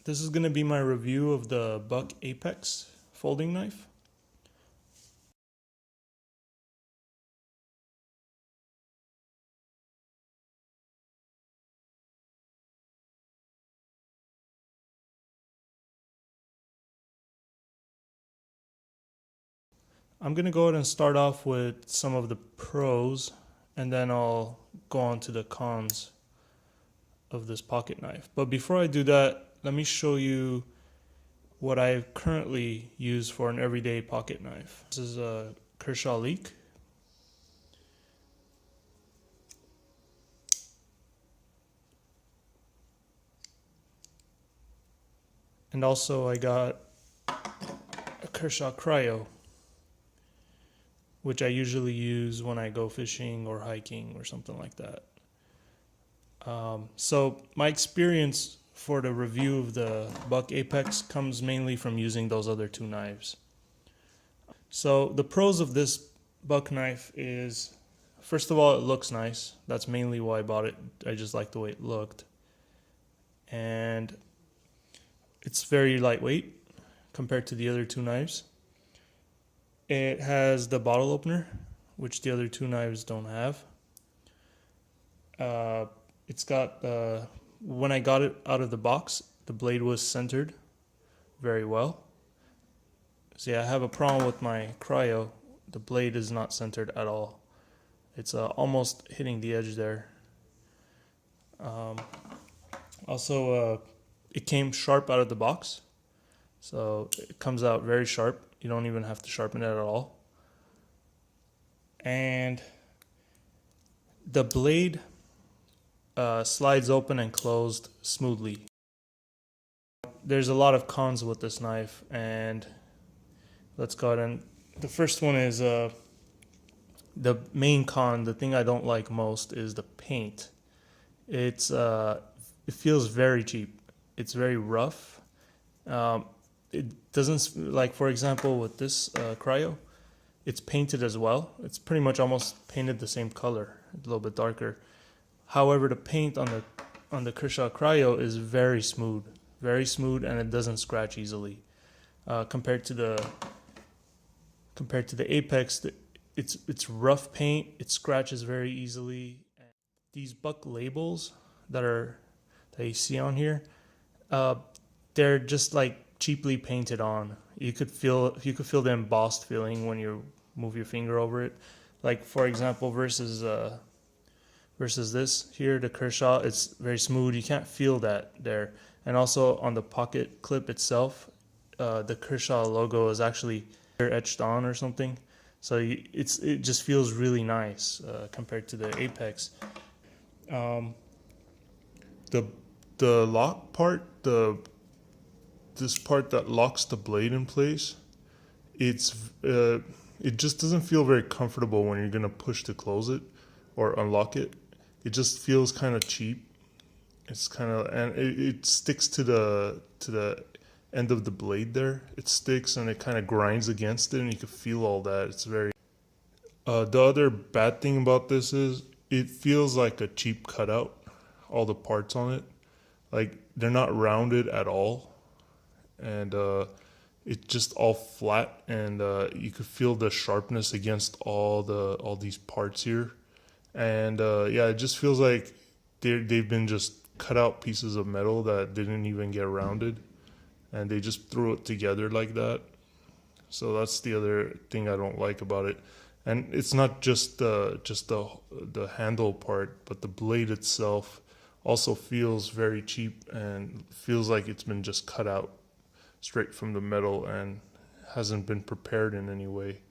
This is going to be my review of the Buck Apax folding knife. I'm going to go ahead and start off with some of the pros, and then I'll go on to the cons of this pocket knife. But before I do that, let me show you what I currently use for an everyday pocket knife. This is a Kershaw Leak. And also I got a Kershaw Cryo, which I usually use when I go fishing or hiking or something like that. So my experience for the review of the Buck Apax comes mainly from using those other two knives. So the pros of this Buck knife is, first of all, it looks nice. That's mainly why I bought it. I just like the way it looked. And it's very lightweight compared to the other two knives. It has the bottle opener, which the other two knives don't have. It's got, when I got it out of the box, the blade was centered very well. See, I have a problem with my Cryo. The blade is not centered at all. It's almost hitting the edge there. Also, it came sharp out of the box. So it comes out very sharp. You don't even have to sharpen it at all. And the blade slides open and closed smoothly. There's a lot of cons with this knife, and let's go ahead and the first one is the main con. The thing I don't like most is the paint. It feels very cheap. It's very rough. It doesn't, like for example with this Cryo, it's painted as well. It's pretty much almost painted the same color, a little bit darker. However, the paint on the Kershaw Cryo is very smooth, and it doesn't scratch easily. Compared to the Apax, it's rough paint. It scratches very easily. These Buck labels that you see on here, they're just like cheaply painted on. You could feel the embossed feeling when you move your finger over it. Like for example, versus this here, the Kershaw, it's very smooth. You can't feel that there. And also on the pocket clip itself, the Kershaw logo is actually etched on or something. So it just feels really nice compared to the Apax. The lock part, this part that locks the blade in place, it just doesn't feel very comfortable when you're gonna push to close it or unlock it. It just feels kind of cheap. It's kind of, and it sticks to the end of the blade there. It sticks and it kind of grinds against it, and you can feel all that. It's very. The other bad thing about this is it feels like a cheap cutout. All the parts on it, like they're not rounded at all, and it's just all flat, and you could feel the sharpness against all these parts here, and yeah, it just feels like they've been just cut out pieces of metal that didn't even get rounded, and they just threw it together like that. So that's the other thing I don't like about it. And it's not just the handle part, but the blade itself also feels very cheap and feels like it's been just cut out straight from the metal and hasn't been prepared in any way.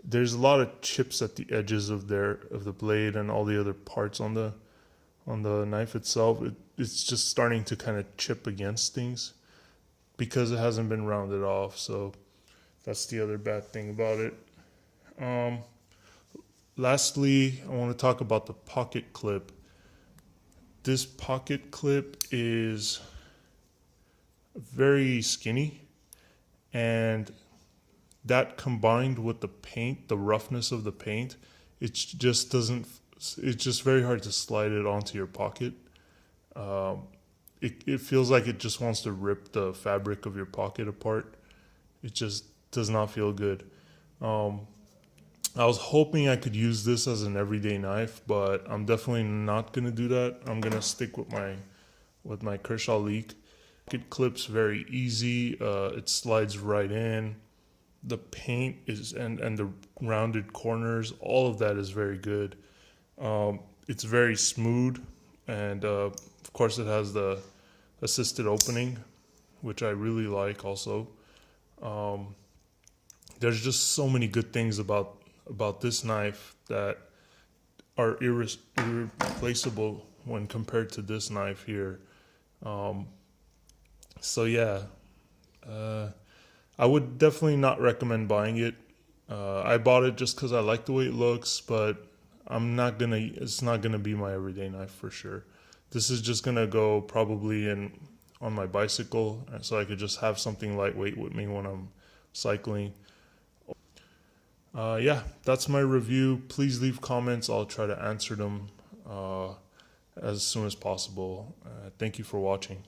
There's a lot of chips at the edges of the blade and all the other parts on the knife itself. It's just starting to kind of chip against things because it hasn't been rounded off. So that's the other bad thing about it. Lastly, I want to talk about the pocket clip. This pocket clip is very skinny, and that combined with the paint, the roughness of the paint, it's just very hard to slide it onto your pocket. it feels like it just wants to rip the fabric of your pocket apart. It just does not feel good. Um, I was hoping I could use this as an everyday knife, but I'm definitely not gonna do that. I'm gonna stick with my Kershaw Leak. It clips very easy. It slides right in. The paint is and the rounded corners, all of that is very good. It's very smooth, and of course it has the assisted opening, which I really like also. Um, there's just so many good things about this knife that are irreplaceable when compared to this knife here. Um, so yeah, uh, I would definitely not recommend buying it. I bought it just because I like the way it looks, but I'm not gonna. It's not gonna be my everyday knife for sure. This is just gonna go probably in on my bicycle, so I could just have something lightweight with me when I'm cycling. Yeah, that's my review. Please leave comments. I'll try to answer them as soon as possible. Thank you for watching.